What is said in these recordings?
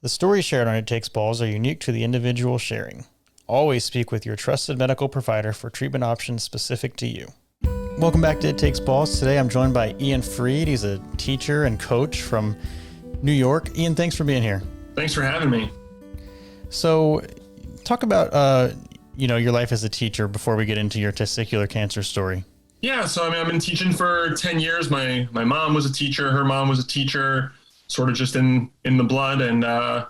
The stories shared on It Takes Balls are unique to the individual sharing. Always speak with your trusted medical provider for treatment options specific to you. Welcome back to It Takes Balls. Today I'm joined by Ian Freed. He's a teacher and coach from New York. Ian, thanks for being here. Thanks for having me. So talk about, your life as a teacher before we get into your testicular cancer story. Yeah, so I've been teaching for 10 years. My mom was a teacher. Her mom was a teacher, sort of just in the blood. And I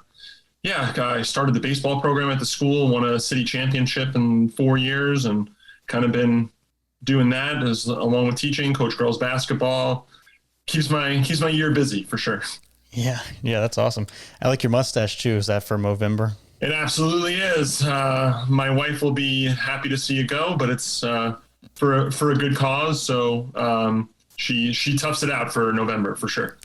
started the baseball program at the school, won a city championship in 4 years, and kind of been doing that along with teaching, coach girls basketball. Keeps my year busy for sure. Yeah, that's awesome. I like your mustache too. Is that for Movember? It absolutely is. My wife will be happy to see it go, but it's for a good cause. So she toughs it out for November for sure.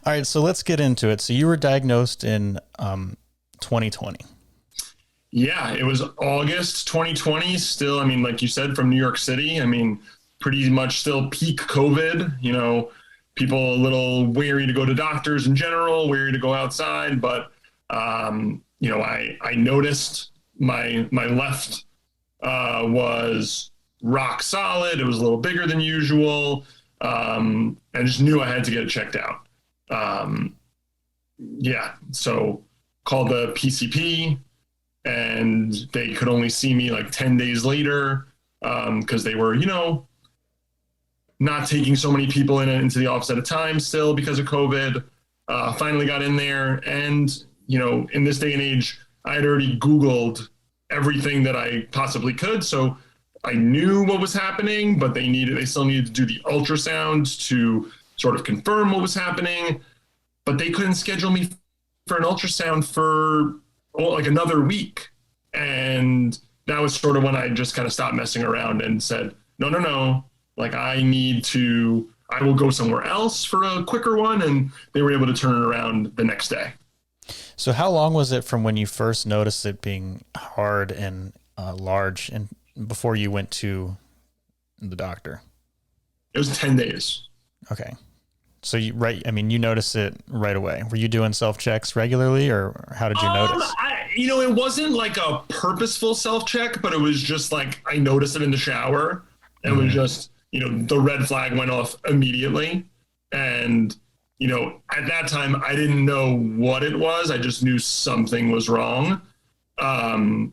All right, so let's get into it. So you were diagnosed in 2020. Yeah, it was August 2020. Still, like you said, from New York City. Pretty much still peak COVID. People a little wary to go to doctors in general, wary to go outside. But I noticed my left was rock solid. It was a little bigger than usual. I just knew I had to get it checked out. So called the PCP, and they could only see me like 10 days later because they were, not taking so many people into the office at a time still because of COVID. Finally got in there, and, in this day and age, I had already Googled everything that I possibly could. So I knew what was happening, but they still needed to do the ultrasound to sort of confirm what was happening. But they couldn't schedule me for an ultrasound for like another week. And that was sort of when I just kind of stopped messing around and said, no. Like I will go somewhere else for a quicker one. And they were able to turn it around the next day. So how long was it from when you first noticed it being hard and large and before you went to the doctor? It was 10 days. Okay. So you noticed it right away. Were you doing self-checks regularly, or how did you notice? It wasn't like a purposeful self-check, but it was just like, I noticed it in the shower, and it was just, the red flag went off immediately. And, at that time I didn't know what it was. I just knew something was wrong. Then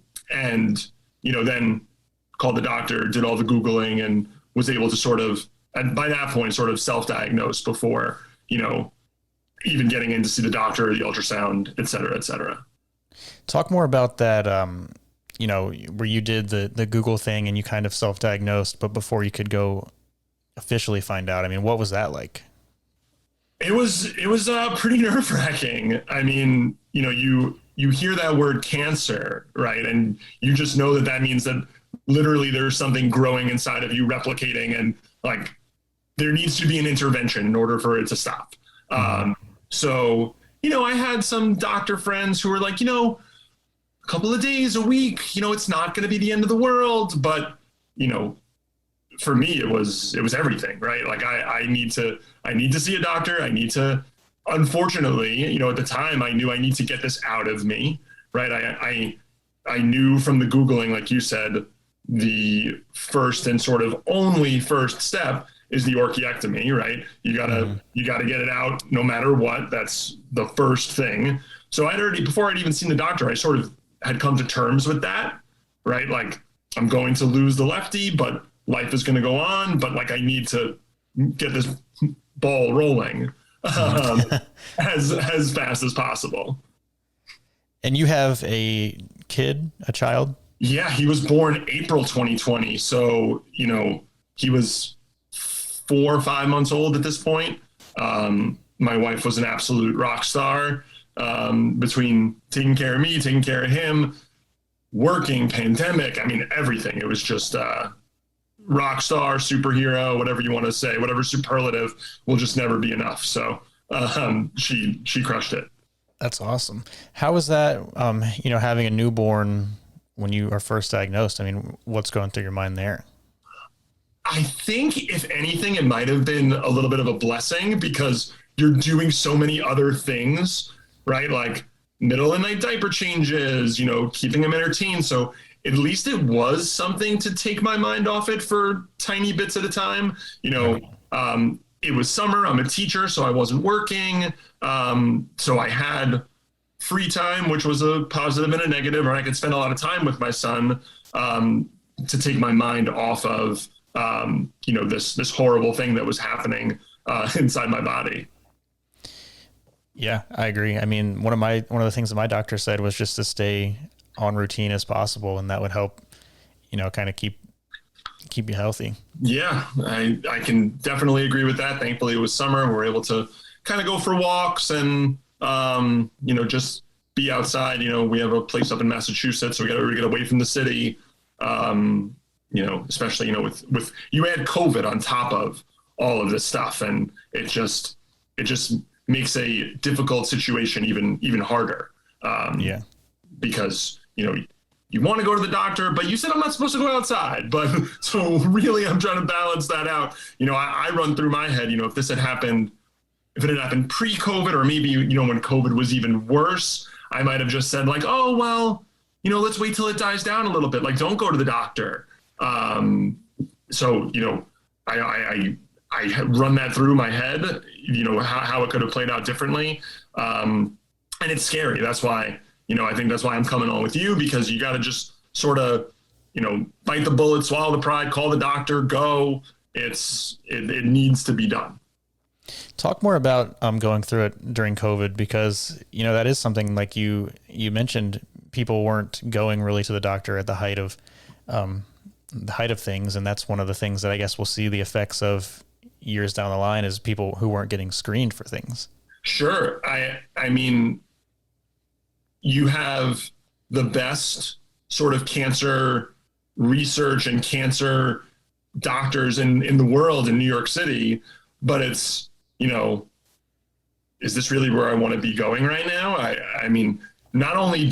called the doctor, did all the Googling, and was able to sort of, and by that point, sort of self-diagnose before, even getting in to see the doctor, the ultrasound, et cetera, et cetera. Talk more about that, where you did the Google thing and you kind of self-diagnosed, but before you could go officially find out. What was that like? It was pretty nerve-wracking. You hear that word cancer, right? And you just know that means that literally there's something growing inside of you, replicating, and like there needs to be an intervention in order for it to stop. So, I had some doctor friends who were like, a couple of days, a week, it's not going to be the end of the world. But, for me, it was everything, right? Like I need to see a doctor. I need to, unfortunately, at the time I knew I need to get this out of me, right? I knew from the Googling, like you said, the first and sort of only first step is the orchiectomy, right? You gotta get it out no matter what. That's the first thing. So before I'd even seen the doctor, I sort of had come to terms with that, right? Like I'm going to lose the lefty, but life is going to go on. But like I need to get this ball rolling as fast as possible. And you have a child? Yeah, he was born April 2020. So, he was 4 or 5 months old at this point. My wife was an absolute rock star between taking care of me, taking care of him, working, pandemic. Everything. It was just rock star, superhero, whatever you want to say, whatever superlative will just never be enough. So she crushed it. That's awesome. How was that, having a newborn when you are first diagnosed? What's going through your mind there? I think if anything, it might've been a little bit of a blessing because you're doing so many other things right? Like middle of the night diaper changes, keeping them entertained. So at least it was something to take my mind off it for tiny bits at a time. It was summer. I'm a teacher, so I wasn't working. So I had free time, which was a positive and a negative, or I could spend a lot of time with my son to take my mind off of, this horrible thing that was happening inside my body. Yeah, I agree. I mean, one of the things that my doctor said was just to stay on routine as possible, and that would help, kind of keep you healthy. Yeah, I can definitely agree with that. Thankfully, it was summer. We're able to kind of go for walks and just be outside. We have a place up in Massachusetts, so we got to get away from the city. Especially with you add COVID on top of all of this stuff, and it just makes a difficult situation even harder. Because you want to go to the doctor, but you said I'm not supposed to go outside. But so really, I'm trying to balance that out. I run through my head. If it had happened pre-COVID, or maybe when COVID was even worse, I might have just said like, oh well, let's wait till it dies down a little bit. Like, don't go to the doctor. So I run that through my head. How it could have played out differently, and it's scary. That's why. I think that's why I'm coming on with you, because you got to just sort of, bite the bullet, swallow the pride, call the doctor, go. It needs to be done. Talk more about going through it during COVID, because, that is something like you mentioned, people weren't going really to the doctor at the height of things. And that's one of the things that I guess we'll see the effects of years down the line, is people who weren't getting screened for things. Sure. I mean, you have the best sort of cancer research and cancer doctors in the world in New York City, but it's, is this really where I want to be going right now? I mean, not only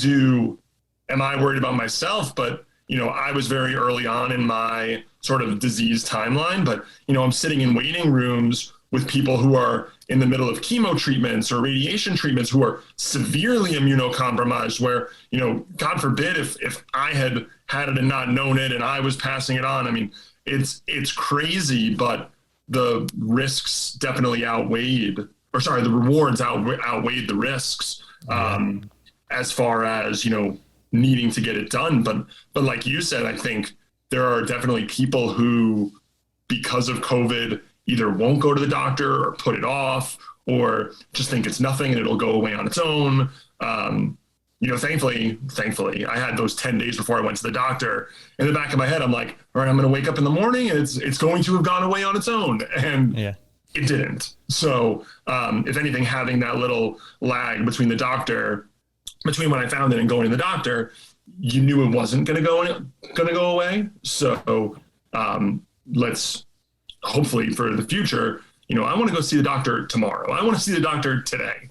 am I worried about myself, but, I was very early on in my sort of disease timeline, but, I'm sitting in waiting rooms with people who are in the middle of chemo treatments or radiation treatments, who are severely immunocompromised, where, God forbid if I had it and not known it and I was passing it on. I mean, it's crazy, but the risks definitely the rewards outweighed the risks, as far as, needing to get it done. But like you said, I think there are definitely people who, because of COVID, either won't go to the doctor or put it off, or just think it's nothing and it'll go away on its own. Thankfully, I had those 10 days before I went to the doctor. In the back of my head, I'm like, all right, I'm going to wake up in the morning and it's going to have gone away on its own. And it didn't. So if anything, having that little lag between when I found it and going to the doctor, you knew it wasn't going to go away. So let's hopefully for the future, I want to go see the doctor tomorrow. I want to see the doctor today.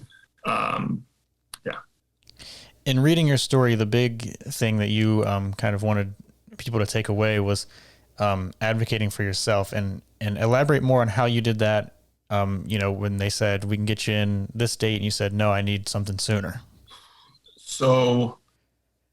In reading your story, the big thing that you kind of wanted people to take away was advocating for yourself, and elaborate more on how you did that. When they said, we can get you in this date, and you said, no, I need something sooner. So,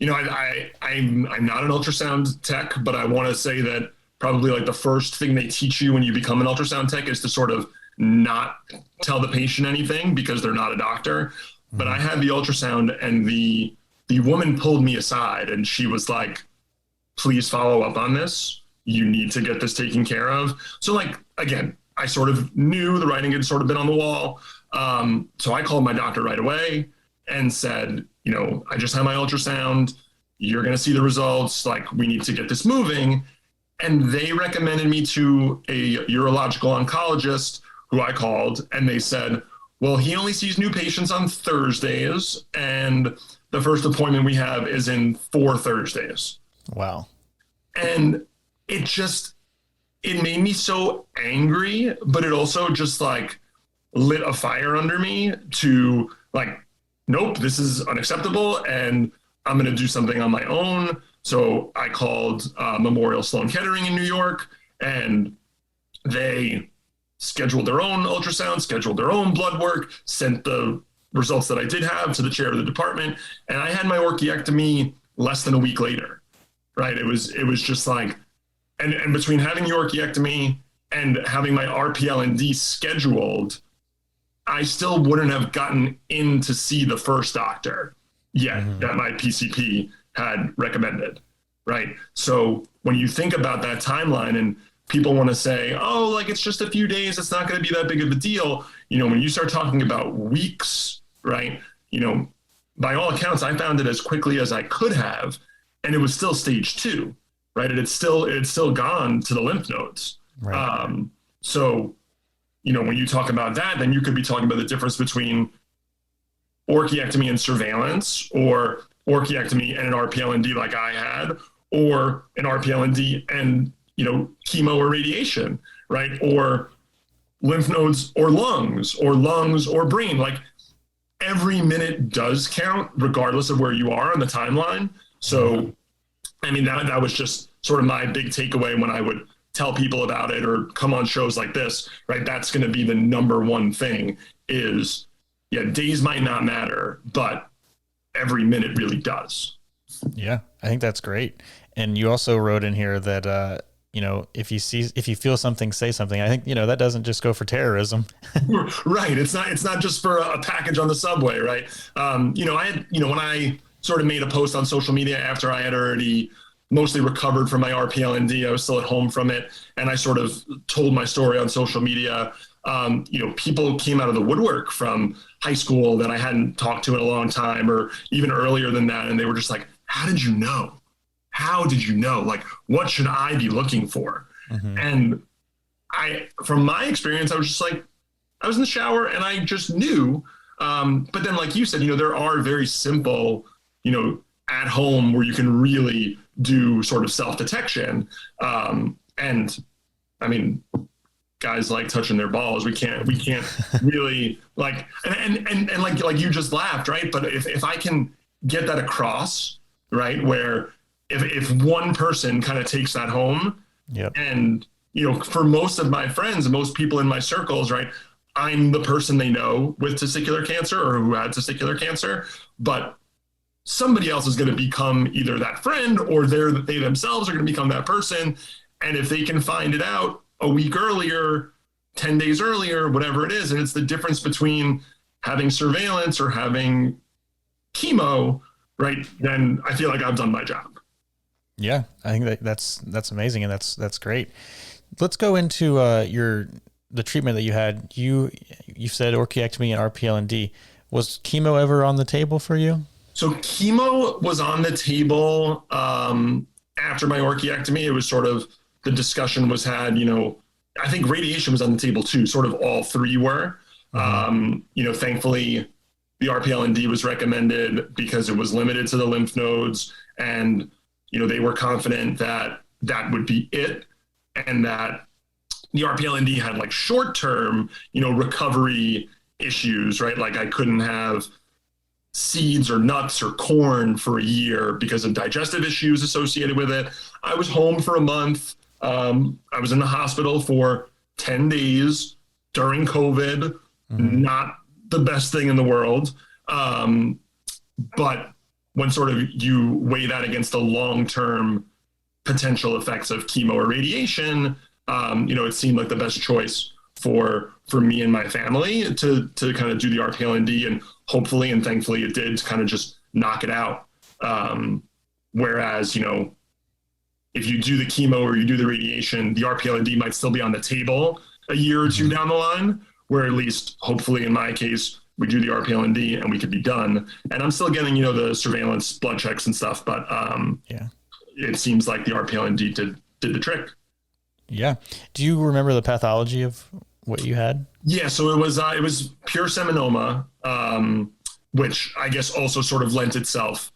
I'm not an ultrasound tech, but I want to say that probably like the first thing they teach you when you become an ultrasound tech is to sort of not tell the patient anything, because they're not a doctor. Mm-hmm. But I had the ultrasound, and the woman pulled me aside, and she was like, please follow up on this. You need to get this taken care of. So like, again, I sort of knew the writing had sort of been on the wall. So I called my doctor right away and said, I just had my ultrasound. You're going to see the results. Like, we need to get this moving. And they recommended me to a urological oncologist, who I called, and they said, well, he only sees new patients on Thursdays, and the first appointment we have is in 4 Thursdays. Wow. And it made me so angry, but it also just like lit a fire under me to like, nope, this is unacceptable, and I'm going to do something on my own. So I called Memorial Sloan Kettering in New York, and they scheduled their own ultrasound, scheduled their own blood work, sent the results that I did have to the chair of the department. And I had my orchiectomy less than a week later, right? It was just like, and between having the orchiectomy and having my RPL&D scheduled, I still wouldn't have gotten in to see the first doctor yet that my PCP had recommended, right? So when you think about that timeline and people want to say, oh, like it's just a few days, it's not going to be that big of a deal. You know, when you start talking about weeks, right? You know, by all accounts, I found it as quickly as I could have, and it was still stage 2, right? And it's still gone to the lymph nodes. Right. So, you know, when you talk about that, then you could be talking about the difference between orchiectomy and surveillance, or orchiectomy and an RPL&D like I had, or an RPL&D and, you know, chemo or radiation, right? Or lymph nodes or lungs or brain. Like every minute does count regardless of where you are on the timeline. So, I mean, that was just sort of my big takeaway when I would tell people about it or come on shows like this, right? That's going to be the number one thing is, yeah, days might not matter, but every minute really does. Yeah, I think that's great. And you also wrote in here that, you know, if you feel something, say something. I think, you know, that doesn't just go for terrorism. Right. It's not just for a package on the subway. Right. You know, when I sort of made a post on social media after I had already mostly recovered from my RPL&D, I was still at home from it. And I sort of told my story on social media. You know, people came out of the woodwork from high school that I hadn't talked to in a long time, or even earlier than that. And they were just like, how did you know? How did you know? Like, what should I be looking for? And from my experience, I was just like, I was in the shower and I just knew. But then, like you said, you know, there are very simple, you know, at home where you can really do sort of self-detection. And I mean, guys like touching their balls. We can't really like, and like you just laughed, right? But if I can get that across, right, where if one person kind of takes that home, and, you know, for most of my friends and most people in my circles, right, I'm the person they know with testicular cancer or who had testicular cancer, but somebody else is going to become either that friend or they themselves are going to become that person. And if they can find it out a week earlier, 10 days earlier, whatever it is, and it's the difference between having surveillance or having chemo, right, then I feel like I've done my job. Yeah, I think that's amazing, and that's great. Let's go into the treatment that you had. You said orchiectomy and RPL&D. Was chemo ever on the table for you? So chemo was on the table after my orchiectomy. It was sort of, the discussion was had, you know, I think radiation was on the table too, sort of all three were. You know, thankfully the RPL&D was recommended because it was limited to the lymph nodes, and, you know, they were confident that that would be it, and that the RPL&D had like short-term, you know, recovery issues, right? Like I couldn't have seeds or nuts or corn for a year because of digestive issues associated with it. I was home for a month. I was in the hospital for 10 days during COVID, not the best thing in the world. But when sort of you weigh that against the long-term potential effects of chemo or radiation, you know, it seemed like the best choice for me and my family to kind of do the RPL&D, and hopefully and thankfully it did, to kind of just knock it out. Whereas, you know, if you do the chemo or you do the radiation, the RPL&D might still be on the table a year or two down the line, where at least hopefully in my case, we do the RPL&D and we could be done. And I'm still getting, you know, the surveillance blood checks and stuff, but it seems like the RPL&D did the trick. Yeah. Do you remember the pathology of what you had? Yeah. So it was pure seminoma, which I guess also sort of lent itself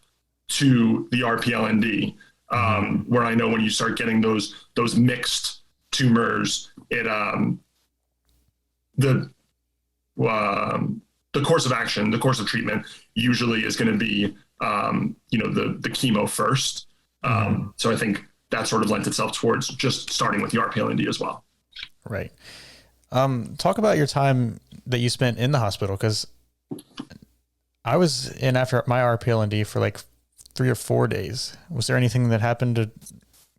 to the RPL&D, where I know when you start getting those mixed tumors, it, the course of action, the course of treatment usually is going to be, you know, the chemo first. So I think that sort of lent itself towards just starting with the RPL&D as well. Right. Talk about your time that you spent in the hospital, because I was in after my RPL&D for like 3 or 4 days. Was there anything that happened to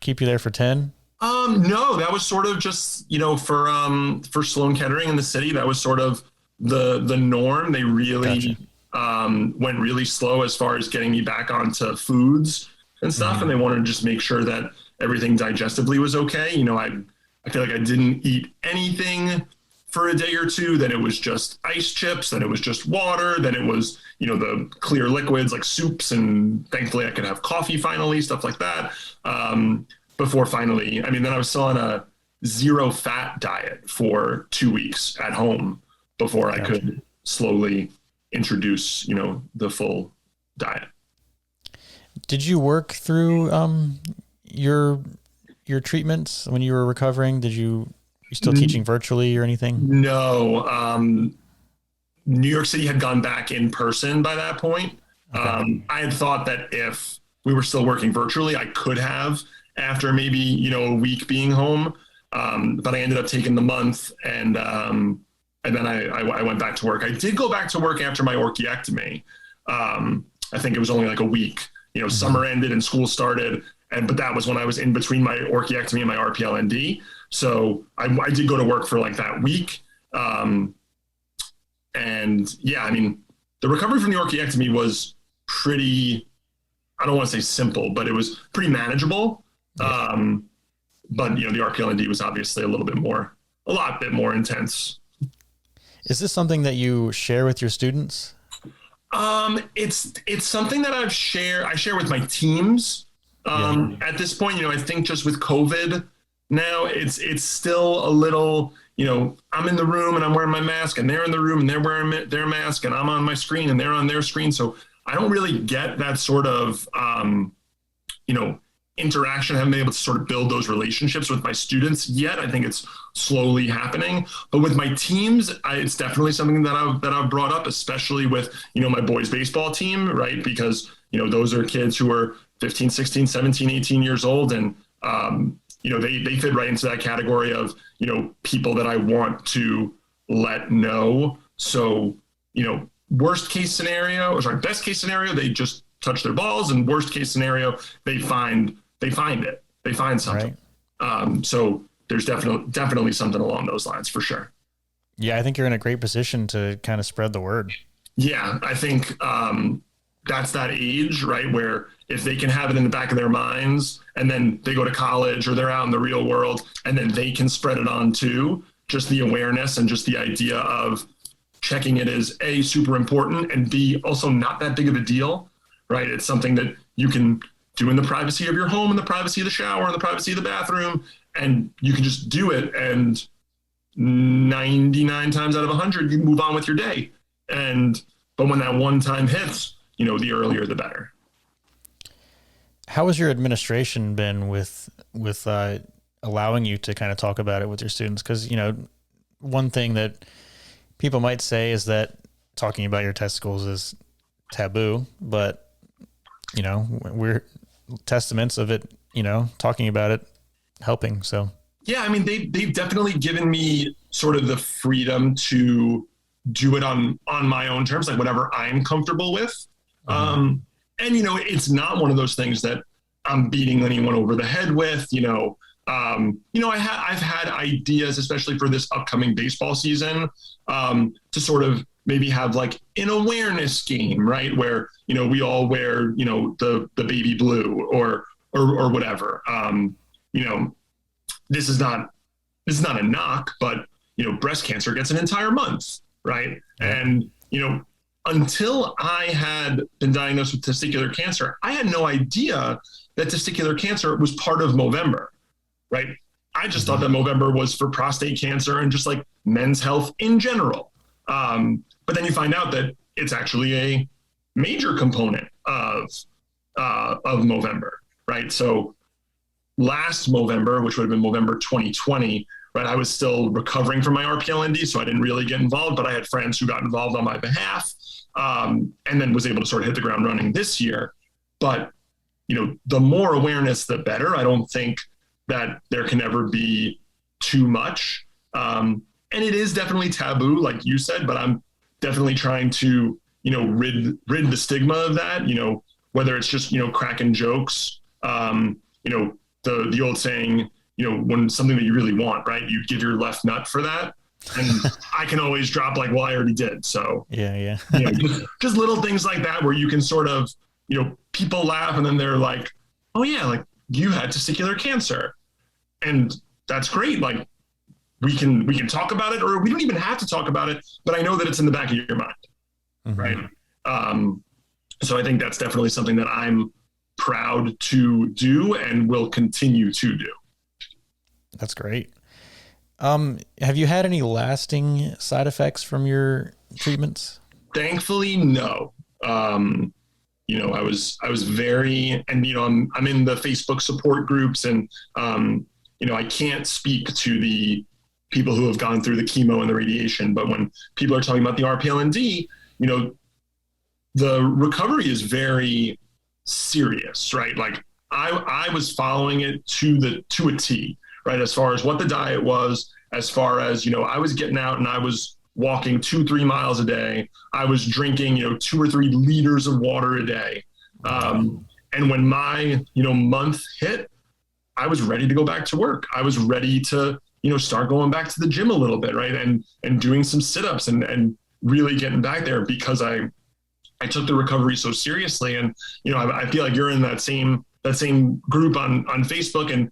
keep you there for 10? No, that was sort of just, for Sloan Kettering in the city, that was sort of the norm. They really went really slow as far as getting me back onto foods and stuff. And they wanted to just make sure that everything digestively was okay. I feel like I didn't eat anything for a day or two. Then it was just ice chips. Then it was just water. Then it was, the clear liquids like soups. And thankfully I could have coffee finally, stuff like that. Before finally, then I was still on a 0 fat diet for 2 weeks at home before I could slowly introduce, the full diet. Did you work through your treatments when you were recovering? You still teaching virtually or anything? No. New York City had gone back in person by that point. Okay. I had thought that if we were still working virtually, I could have after maybe, a week being home. But I ended up taking the month and then I went back to work. I did go back to work after my orchiectomy. I think it was only like a week, summer ended and school started. But that was when I was in between my orchiectomy and my RPL&D. So I did go to work for like that week. The recovery from the orchiectomy was pretty, I don't want to say simple, but it was pretty manageable. But the RPL&D was obviously a lot bit more intense. Is this something that you share with your students? It's something that I share with my teams. At this point, I think just with COVID now, it's still a little, I'm in the room and I'm wearing my mask and they're in the room and they're wearing their mask and I'm on my screen and they're on their screen. So I don't really get that sort of, interaction. I haven't been able to sort of build those relationships with my students yet. I think it's slowly happening, but with my teams, it's definitely something that I've brought up, especially with, my boys baseball team, right? Because, those are kids who are 15, 16, 17, 18 years old. And, they fit right into that category of, people that I want to let know. So, best case scenario, they just touch their balls, and worst case scenario, they find it. They find something. Right. So there's definitely something along those lines for sure. Yeah, I think you're in a great position to kind of spread the word. Yeah, I think that's that age, right, where if they can have it in the back of their minds and then they go to college or they're out in the real world and then they can spread it on too, just the awareness and just the idea of checking it is A, super important, and B, also not that big of a deal, right? It's something that you can do in the privacy of your home, in the privacy of the shower, in the privacy of the bathroom, and you can just do it. And 99 times out of 100, you move on with your day. But when that one time hits, the earlier, the better. How has your administration been with allowing you to kind of talk about it with your students? Because, one thing that people might say is that talking about your testicles is taboo, but, we're testaments of it, talking about it, helping. So, yeah, they've definitely given me sort of the freedom to do it on my own terms, like whatever I'm comfortable with. Mm-hmm. It's not one of those things that I'm beating anyone over the head with, I've had ideas, especially for this upcoming baseball season, to sort of maybe have like an awareness game, right? Where, we all wear, the baby blue or whatever. This is not a knock, but, breast cancer gets an entire month, right? And, until I had been diagnosed with testicular cancer, I had no idea that testicular cancer was part of Movember, right? I just thought that Movember was for prostate cancer and just like men's health in general. But then you find out that it's actually a major component of Movember, right? So last Movember, which would have been Movember 2020, right, I was still recovering from my RPL&D, so I didn't really get involved, but I had friends who got involved on my behalf, and then was able to sort of hit the ground running this year. But, the more awareness, the better. I don't think that there can ever be too much. And it is definitely taboo, like you said, but I'm definitely trying to, rid the stigma of that, whether it's just, cracking jokes, the old saying, when something that you really want, right? You give your left nut for that. And I can always drop like, well, I already did. So yeah. Just little things like that where you can sort of, people laugh and then they're like, oh yeah, like you had testicular cancer. And that's great. Like we can talk about it, or we don't even have to talk about it, but I know that it's in the back of your mind. Mm-hmm. Right. So I think that's definitely something that I'm proud to do and will continue to do. That's great. Have you had any lasting side effects from your treatments? Thankfully, no. I was very, and, I'm in the Facebook support groups and, I can't speak to the people who have gone through the chemo and the radiation, but when people are talking about the RPLND, the recovery is very serious, right? Like I was following it to a T, right? As far as what the diet was, as far as, I was getting out and I was walking 2-3 miles a day. I was drinking, 2 or 3 liters of water a day. And when my, month hit, I was ready to go back to work. I was ready to, start going back to the gym a little bit, right? And doing some sit-ups and really getting back there because I took the recovery so seriously. And, I feel like you're in that same group on Facebook. And,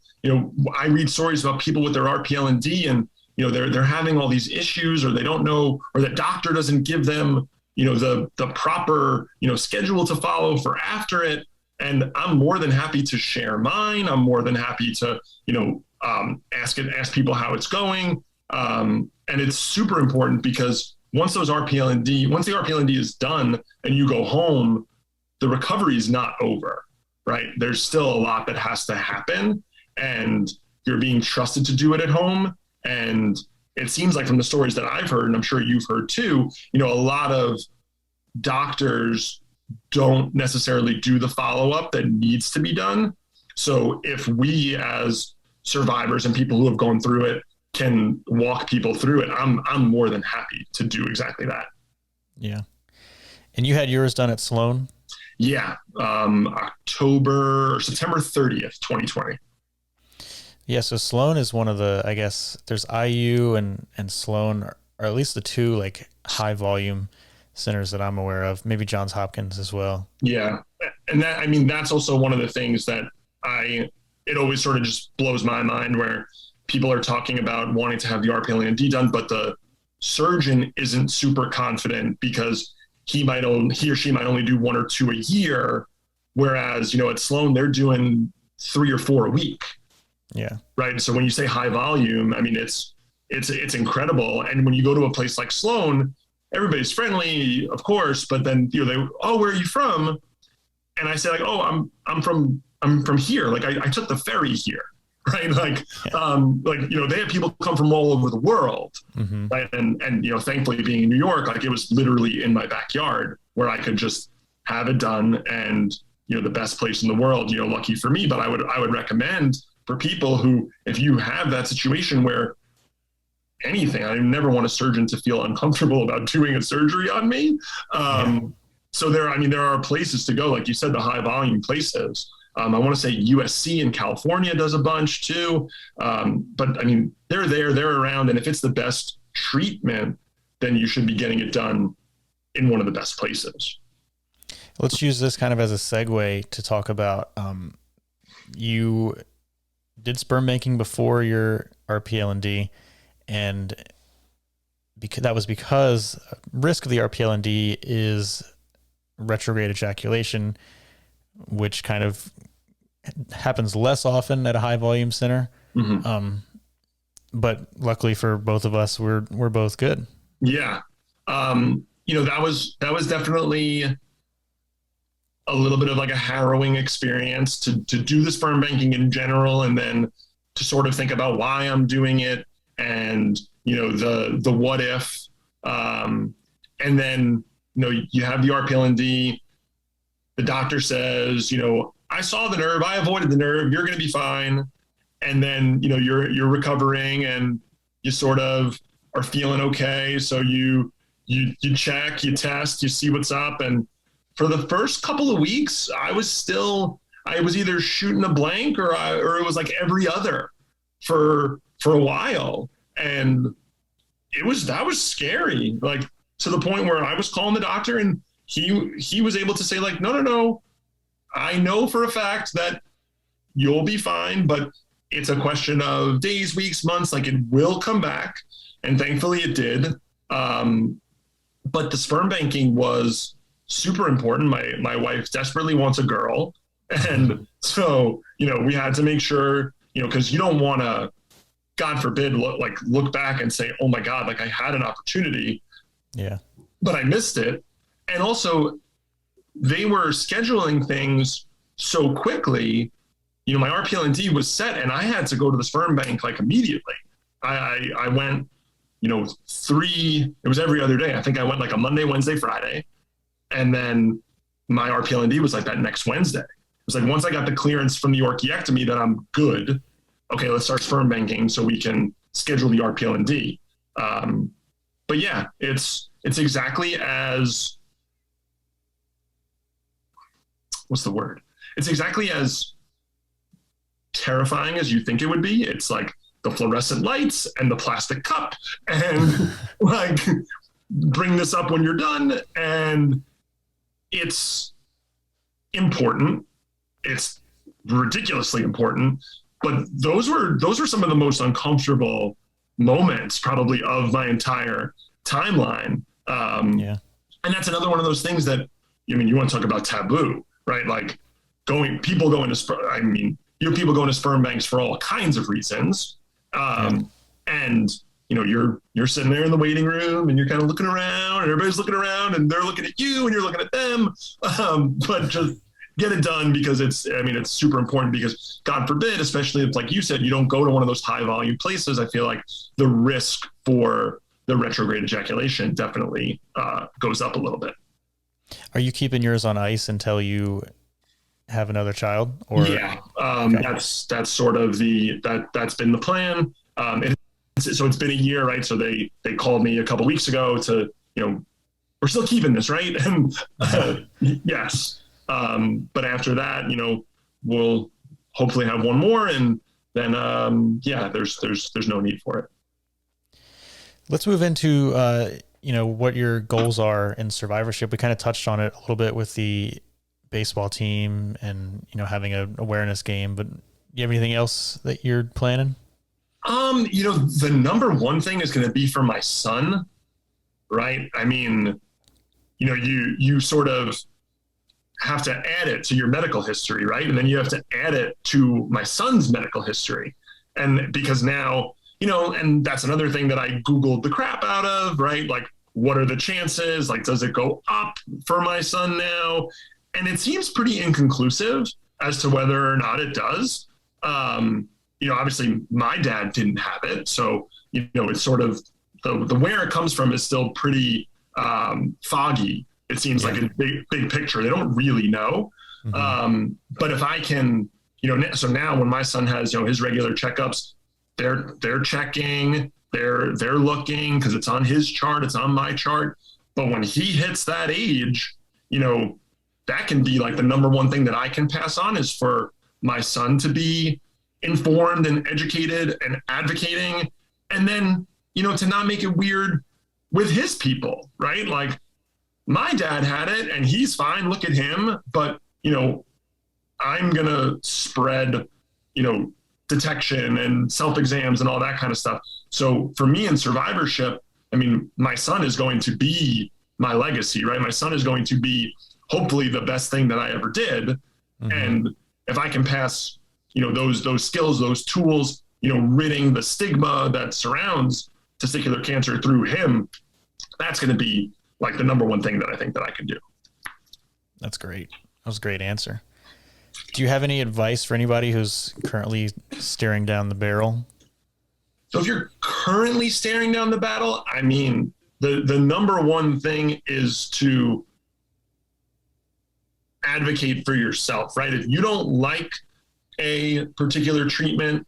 I read stories about people with their RPLND and, they're having all these issues, or they don't know, or the doctor doesn't give them, the proper, schedule to follow for after it. And I'm more than happy to share mine. I'm more than happy to, ask people how it's going. And it's super important because once the RPLND is done and you go home, the recovery is not over, right? There's still a lot that has to happen, and you're being trusted to do it at home. And it seems like from the stories that I've heard, and I'm sure you've heard too, a lot of doctors don't necessarily do the follow-up that needs to be done. So if we as survivors and people who have gone through it can walk people through it, I'm more than happy to do exactly that. Yeah. And you had yours done at Sloan? Yeah. September 30th, 2020. Yeah. So Sloan is one of the, I guess there's IU and Sloan, or at least the 2 like high volume centers that I'm aware of, maybe Johns Hopkins as well. Yeah. And that's also one of the things that it always sort of just blows my mind, where people are talking about wanting to have the RPLND done, but the surgeon isn't super confident because he or she might only do 1 or 2 a year. Whereas, at Sloan, they're doing 3 or 4 a week. Yeah. Right. So when you say high volume, it's incredible. And when you go to a place like Sloan, everybody's friendly, of course, but then, where are you from? And I say like, oh, I'm from here. Like I took the ferry here. Right. Like, they have people come from all over the world. Mm-hmm. Right. And, thankfully being in New York, like it was literally in my backyard where I could just have it done. And, the best place in the world, lucky for me, but I would recommend for people who, if you have that situation where anything, I never want a surgeon to feel uncomfortable about doing a surgery on me. So there are places to go. Like you said, the high volume places. I want to say USC in California does a bunch too. But they're around. And if it's the best treatment, then you should be getting it done in one of the best places. Let's use this kind of as a segue to talk about, you did sperm banking before your RPLND, and that was because risk of the RPLND is retrograde ejaculation, which kind of happens less often at a high volume center. Mm-hmm. But luckily for both of us, we're both good. Yeah. That was definitely a little bit of like a harrowing experience to do the sperm banking in general, and then to sort of think about why I'm doing it and, the what if, and then, you have the RPLND, the doctor says, I saw the nerve, I avoided the nerve, you're going to be fine. And then, you're recovering and you sort of are feeling okay. So you you check, you test, you see what's up. And for the first couple of weeks, I was either shooting a blank or it was like every other for a while. And that was scary. Like, to the point where I was calling the doctor, and he was able to say, like, no, I know for a fact that you'll be fine, but it's a question of days, weeks, months, like it will come back. And thankfully it did. But the sperm banking was super important. My wife desperately wants a girl. And so, we had to make sure, cause you don't want to, God forbid, look back and say, oh my God, like I had an opportunity. Yeah. But I missed it. And also they were scheduling things so quickly, my RPLND was set and I had to go to the sperm bank like immediately. I went, it was every other day. I think I went like a Monday, Wednesday, Friday. And then my RPLND was like that next Wednesday. It was like, once I got the clearance from the orchiectomy that I'm good, okay, let's start sperm banking so we can schedule the RPLND. But yeah, it's exactly as, what's the word? It's exactly as terrifying as you think it would be. It's like the fluorescent lights and the plastic cup and like bring this up when you're done. And it's important. It's ridiculously important. But those were some of the most uncomfortable moments probably of my entire timeline. Yeah. And that's another one of those things that, you want to talk about taboo, right? Like people going to sperm banks for all kinds of reasons. And, you're sitting there in the waiting room and you're kind of looking around and everybody's looking around and they're looking at you and you're looking at them. But just get it done because it's super important because God forbid, especially if, like you said, you don't go to one of those high volume places, I feel like the risk for the retrograde ejaculation definitely goes up a little bit. Are you keeping yours on ice until you have another child? Or yeah, okay. That's sort of that's been the plan. So it's been a year, right? So they called me a couple weeks ago to, we're still keeping this, right? And yes. But after that, we'll hopefully have one more, and then there's no need for it. Let's move into what your goals are in survivorship. We kind of touched on it a little bit with the baseball team and having an awareness game, but do you have anything else that you're planning? The number one thing is going to be for my son, right? I mean, you sort of have to add it to your medical history, right? And then you have to add it to my son's medical history. And because now, and that's another thing that I Googled the crap out of, right? Like, what are the chances? Like, does it go up for my son now? And it seems pretty inconclusive as to whether or not it does. Obviously my dad didn't have it. So, it's sort of the where it comes from is still pretty foggy. It seems like a big picture. They don't really know. Mm-hmm. But if I can, so now when my son has, his regular checkups, they're checking, they're looking because it's on his chart, it's on my chart. But when he hits that age, that can be like the number one thing that I can pass on is for my son to be informed and educated and advocating. And then, to not make it weird with his people, right? Like, my dad had it and he's fine. Look at him. But, I'm going to spread, detection and self-exams and all that kind of stuff. So for me in survivorship, my son is going to be my legacy, right? My son is going to be hopefully the best thing that I ever did. Mm-hmm. And if I can pass, those skills, those tools, ridding the stigma that surrounds testicular cancer through him, that's going to be like the number one thing that I think that I can do. That's great. That was a great answer. Do you have any advice for anybody who's currently staring down the barrel? So if you're currently staring down the barrel, the number one thing is to advocate for yourself, right? If you don't like a particular treatment,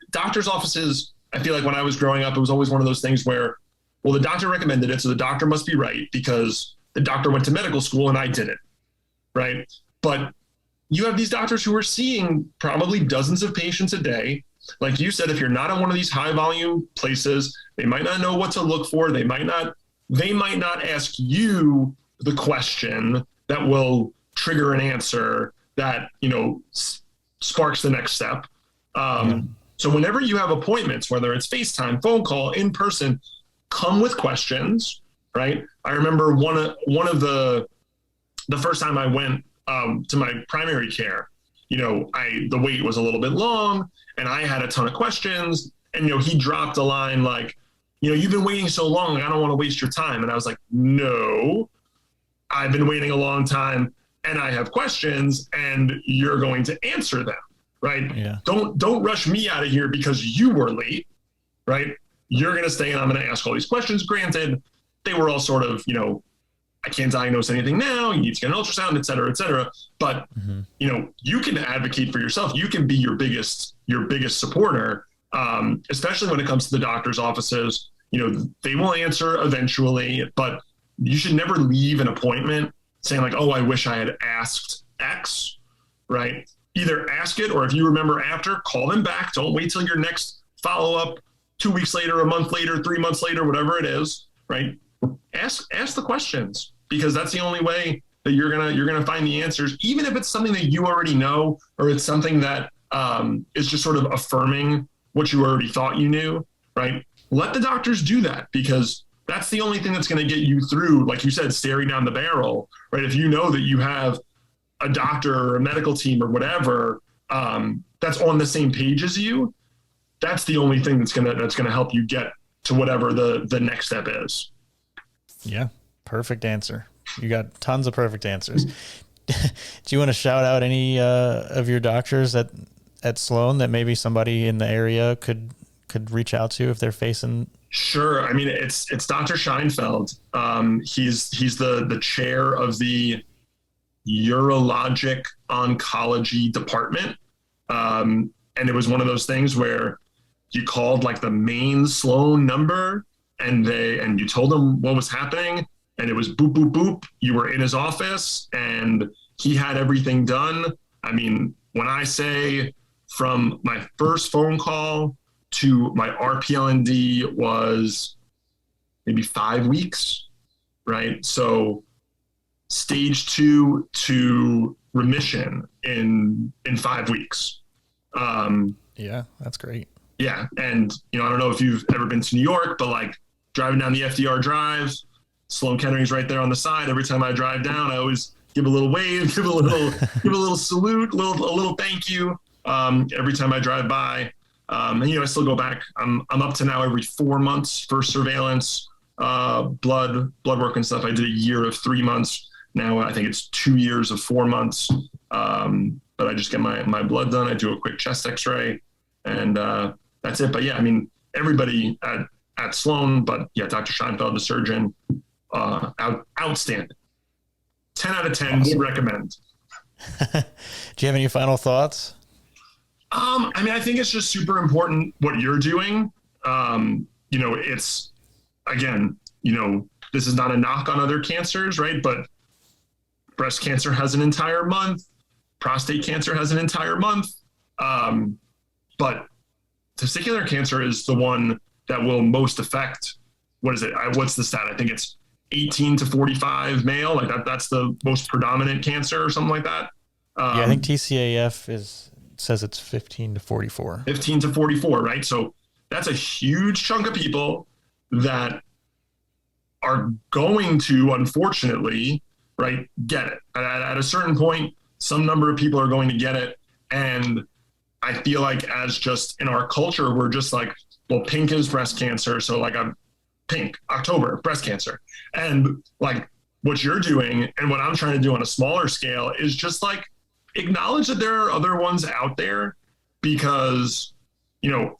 doctor's offices, I feel like when I was growing up, it was always one of those things where well, the doctor recommended it, so the doctor must be right because the doctor went to medical school and I didn't, right? But you have these doctors who are seeing probably dozens of patients a day. Like you said, if you're not in one of these high volume places, they might not know what to look for. They might not ask you the question that will trigger an answer that, sparks the next step. So whenever you have appointments, whether it's FaceTime, phone call, in person, come with questions, right? I remember one of the first time I went to my primary care, the wait was a little bit long and I had a ton of questions, and, he dropped a line like, you've been waiting so long, I don't want to waste your time. And I was like, no, I've been waiting a long time and I have questions and you're going to answer them, right? Yeah. Don't rush me out of here because you were late, right? You're going to stay and I'm going to ask all these questions. Granted, they were all sort of, I can't diagnose anything now. You need to get an ultrasound, et cetera, et cetera. But, you can advocate for yourself. You can be your biggest supporter, especially when it comes to the doctor's offices. They will answer eventually, but you should never leave an appointment saying like, oh, I wish I had asked X, right? Either ask it, or if you remember after, call them back. Don't wait till your next follow-up 2 weeks later, a month later, 3 months later, whatever it is, right? Ask the questions, because that's the only way that you're gonna find the answers, even if it's something that you already know, or it's something that is just sort of affirming what you already thought you knew, right? Let the doctors do that, because that's the only thing that's going to get you through, like you said, staring down the barrel, right? If you know that you have a doctor or a medical team or whatever that's on the same page as you, that's the only thing that's gonna help you get to whatever the next step is. Yeah, perfect answer. You got tons of perfect answers. Do you want to shout out any of your doctors at Sloan that maybe somebody in the area could reach out to if they're facing? Sure. I mean, it's Dr. Scheinfeld. He's the chair of the urologic oncology department. And it was one of those things where you called like the main Sloan number and you told them what was happening, and it was boop, boop, boop. You were in his office and he had everything done. I mean, when I say from my first phone call to my RPLND was maybe 5 weeks, right? So stage 2 to remission in 5 weeks. Yeah, that's great. Yeah. And, I don't know if you've ever been to New York, but like driving down the FDR Drive, Sloan Kettering's right there on the side. Every time I drive down, I always give a little wave, give a little salute, a little thank you. Every time I drive by. And, I still go back. I'm up to now every 4 months for surveillance, blood work and stuff. I did a year of 3 months. Now I think it's 2 years of 4 months. But I just get my blood done. I do a quick chest X-ray, and that's it. But yeah, I mean, everybody at Sloan, but yeah, Dr. Scheinfeld, the surgeon, outstanding. 10 out of 10, awesome. Would recommend. Do you have any final thoughts? I mean, I think it's just super important what you're doing. It's, again, this is not a knock on other cancers, right? But breast cancer has an entire month. Prostate cancer has an entire month. But testicular cancer is the one that will most affect, what's the stat? I think it's 18 to 45 male. Like that's the most predominant cancer or something like that. I think TCAF says it's 15 to 44. 15 to 44, right? So that's a huge chunk of people that are going to, unfortunately, right, get it. At a certain point, some number of people are going to get it. And I feel like as just in our culture, we're just like, well, pink is breast cancer. So like I'm pink, October, breast cancer. And like what you're doing and what I'm trying to do on a smaller scale is just like acknowledge that there are other ones out there, because,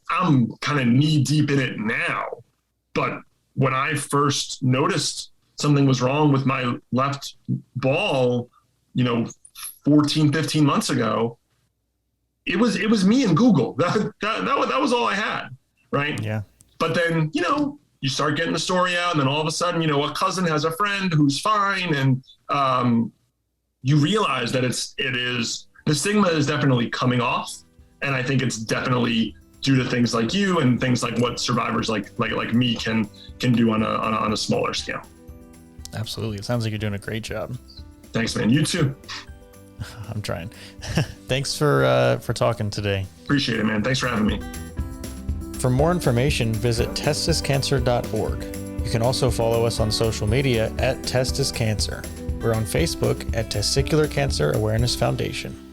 I'm kind of knee deep in it now. But when I first noticed something was wrong with my left ball, 14, 15 months ago, it was me and Google. That was all I had. Right. Yeah. But then, you start getting the story out, and then all of a sudden, a cousin has a friend who's fine, and you realize that the stigma is definitely coming off, and I think it's definitely due to things like you and things like what survivors like me can do on a smaller scale. Absolutely, it sounds like you're doing a great job. Thanks, man. You too. I'm trying. Thanks for talking today. Appreciate it, man. Thanks for having me. For more information, visit testiscancer.org. You can also follow us on social media at Testis Cancer. We're on Facebook at Testicular Cancer Awareness Foundation.